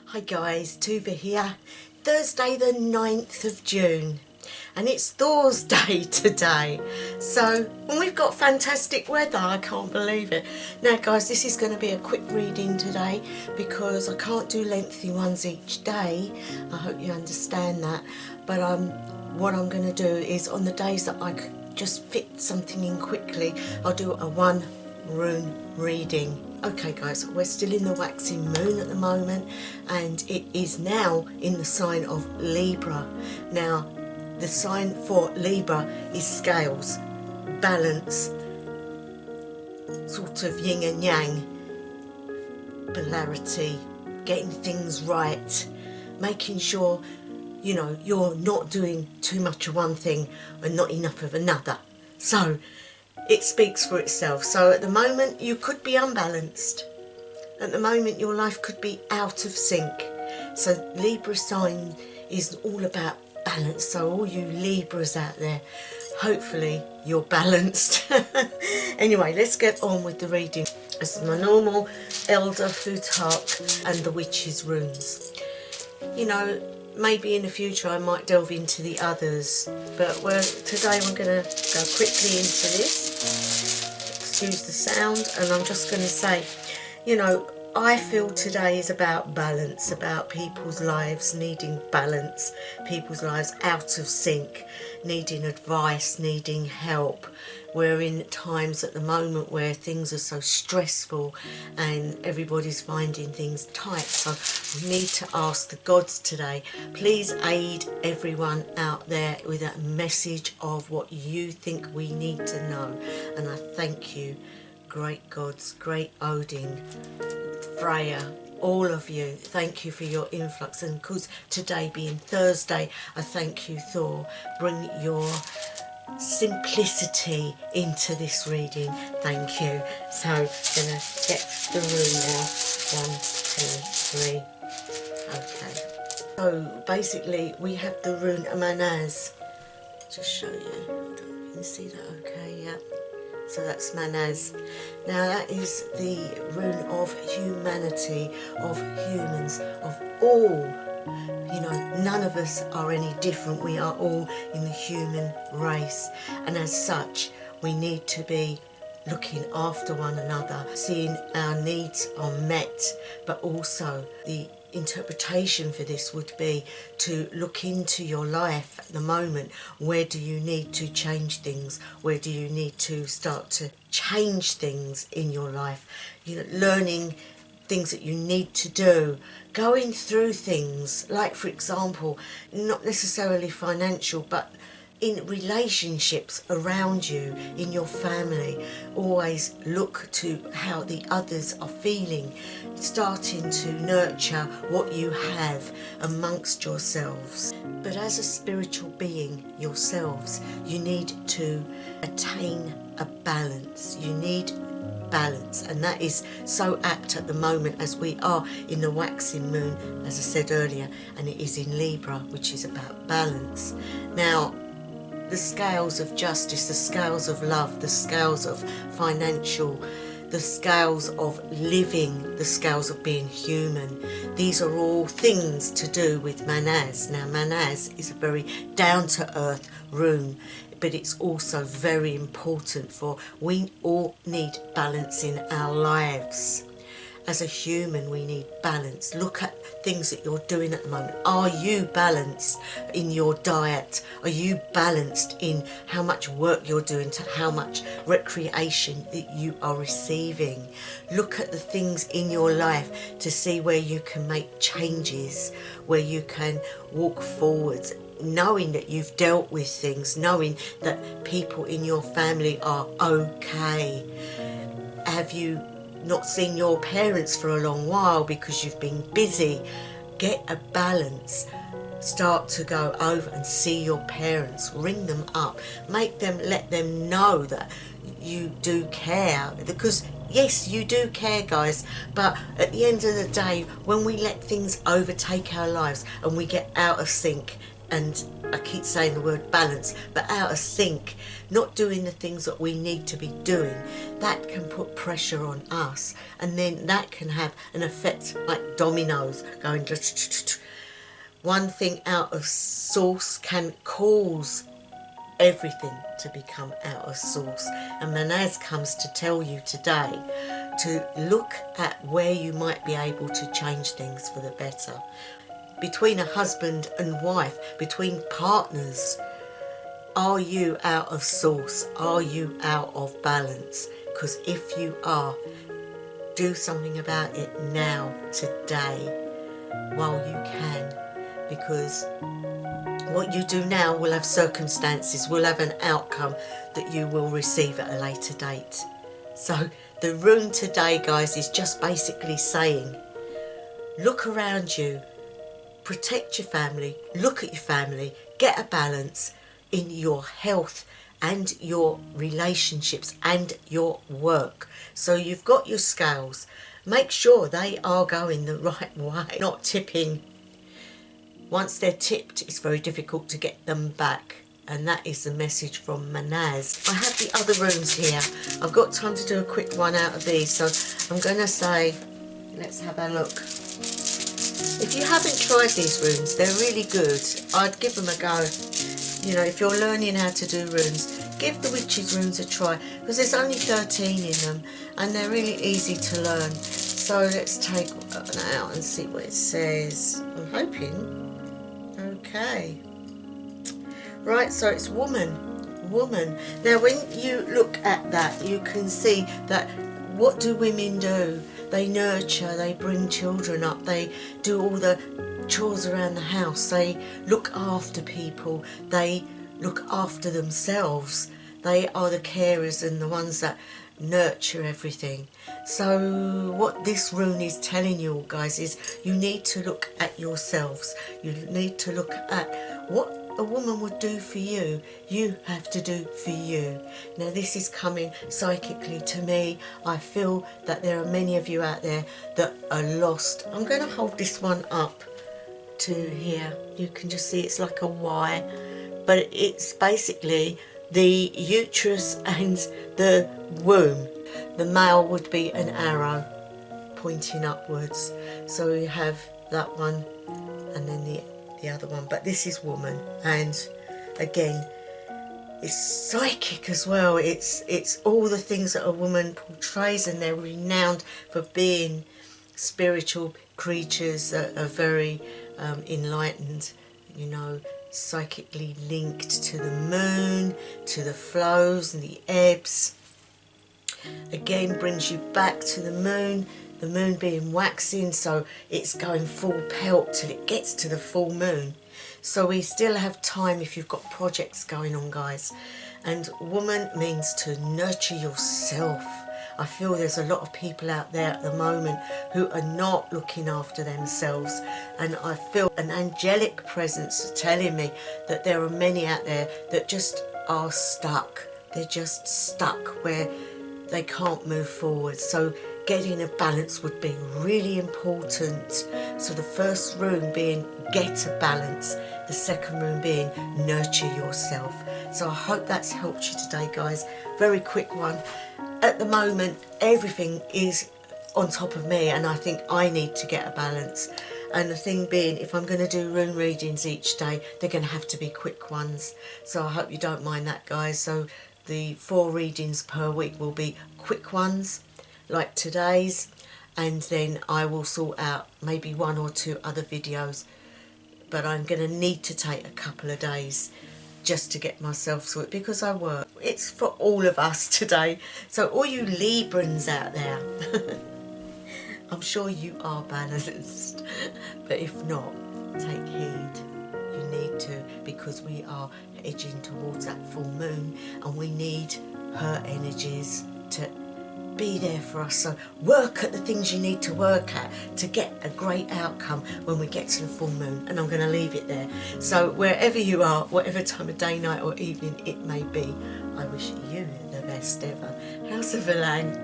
Hi guys, Tuva here. Thursday the 9th of June and it's Thor's Day today. So, and we've got fantastic weather, I can't believe it. Now guys, this is going to be a quick reading today because I can't do lengthy ones each day. I hope you understand that. But what I'm going to do is on the days that I could just fit something in quickly, I'll do a one rune reading. Okay guys, we're still in the waxing moon at the moment and it is now in the sign of Libra. Now the sign for Libra is scales, balance, sort of yin and yang, polarity, getting things right, making sure you know you're not doing too much of one thing and not enough of another. So it speaks for itself. So at the moment you could be unbalanced. At the moment your life could be out of sync. So Libra sign is all about balance. So all you Libras out there, hopefully you're balanced. Anyway, let's get on with the reading. This is my normal Elder Futhark and the Witch's runes. You know, maybe in the future I might delve into the others, but today we're going to go quickly into this. Excuse the sound, and I'm just going to say, you know, I feel today is about balance, about people's lives needing balance, people's lives out of sync, needing advice, needing help. We're in times at the moment where things are so stressful and everybody's finding things tight. So we need to ask the gods today, please aid everyone out there with a message of what you think we need to know. And I thank you, great gods, great Odin, Freya, all of you, thank you for your influx. And because today being Thursday, I thank you, Thor. Bring your simplicity into this reading, thank you. So I'm gonna get the rune now. 1, 2, 3. Okay, so basically we have the rune Manaz. Just show you, I don't know if you can see that. Okay, yeah, so that's Manaz. Now that is the rune of humanity, of humans, of all. You know, none of us are any different. We are all in the human race, and as such we need to be looking after one another, seeing our needs are met. But also the interpretation for this would be to look into your life at the moment. Where do you need to change things? Where do you need to start to change things in your life? You know, learning things that you need to do, going through things like, for example, not necessarily financial, but in relationships around you, in your family. Always look to how the others are feeling, starting to nurture what you have amongst yourselves. But as a spiritual being yourselves, you need to attain a balance. You need balance, and that is so apt at the moment as we are in the waxing moon, as I said earlier, and it is in Libra, which is about balance. Now the scales of justice, the scales of love, the scales of financial, the scales of living, the scales of being human, these are all things to do with Manaz. Now Manaz is a very down-to-earth rune, but it's also very important for we all need balance in our lives. As a human we need balance. Look at things that you're doing at the moment. Are you balanced in your diet? Are you balanced in how much work you're doing to how much recreation that you are receiving? Look at the things in your life to see where you can make changes, where you can walk forwards, knowing that you've dealt with things, knowing that people in your family are okay. Have you not seen your parents for a long while because you've been busy? Get a balance. Start to go over and see your parents, ring them up, let them know that you do care, because yes, you do care, guys, but at the end of the day, when we let things overtake our lives and we get out of sync, and I keep saying the word balance, but out of sync, not doing the things that we need to be doing, that can put pressure on us, and then that can have an effect like dominoes going. One thing out of source can cause everything to become out of source. And Manaz comes to tell you today to look at where you might be able to change things for the better. Between a husband and wife, between partners, are you out of source? Are you out of balance? Because if you are, do something about it now, today, while you can. Because what you do now will have circumstances, will have an outcome that you will receive at a later date. So the rune today, guys, is just basically saying, look around you, protect your family, look at your family, get a balance in your health and your relationships and your work. So you've got your scales, make sure they are going the right way, not tipping. Once they're tipped, it's very difficult to get them back. And that is the message from Manaz. I have the other runes here. I've got time to do a quick one out of these. So I'm going to say, let's have a look. If you haven't tried these runes, they're really good. I'd give them a go. You know, if you're learning how to do runes, give the witches runes a try. Because there's only 13 in them. And they're really easy to learn. So let's take one out and see what it says. I'm hoping. Okay, right, so it's woman. Now when you look at that, you can see that what do women do? They nurture, they bring children up, they do all the chores around the house, they look after people, they look after themselves. They are the carers and the ones that nurture everything. So what this rune is telling you all, guys, is you need to look at yourselves. You need to look at what a woman would do for you, you have to do for you. Now this is coming psychically to me. I feel that there are many of you out there that are lost. I'm going to hold this one up to here. You can just see it's like a Y, but it's basically the uterus and the womb. The male would be an arrow pointing upwards. So we have that one and then the other one. But this is woman, and again, it's psychic as well. It's all the things that a woman portrays, and they're renowned for being spiritual creatures that are very enlightened, you know, psychically linked to the moon, to the flows and the ebbs. Again, brings you back to the moon being waxing, so it's going full pelt till it gets to the full moon. So we still have time if you've got projects going on, guys. And woman means to nurture yourself. I feel there's a lot of people out there at the moment who are not looking after themselves, and I feel an angelic presence telling me that there are many out there that just are stuck. They're just stuck where they can't move forward. So getting a balance would be really important. So the first rune being get a balance, the second rune being nurture yourself. So I hope that's helped you today, guys. Very quick one. At the moment, everything is on top of me, and I think I need to get a balance. And the thing being, if I'm going to do rune readings each day, they're going to have to be quick ones. So I hope you don't mind that, guys. So the 4 readings per week will be quick ones, like today's, and then I will sort out maybe 1 or 2 other videos. But I'm going to need to take a couple of days just to get myself sorted, because I work. It's for all of us today. So all you Librans out there, I'm sure you are balanced, but if not, take heed. You need to, because we are edging towards that full moon, and we need her energies to be there for us. So work at the things you need to work at to get a great outcome when we get to the full moon. And I'm going to leave it there. So wherever you are, whatever time of day, night or evening it may be, I wish you the best ever. House of Alang.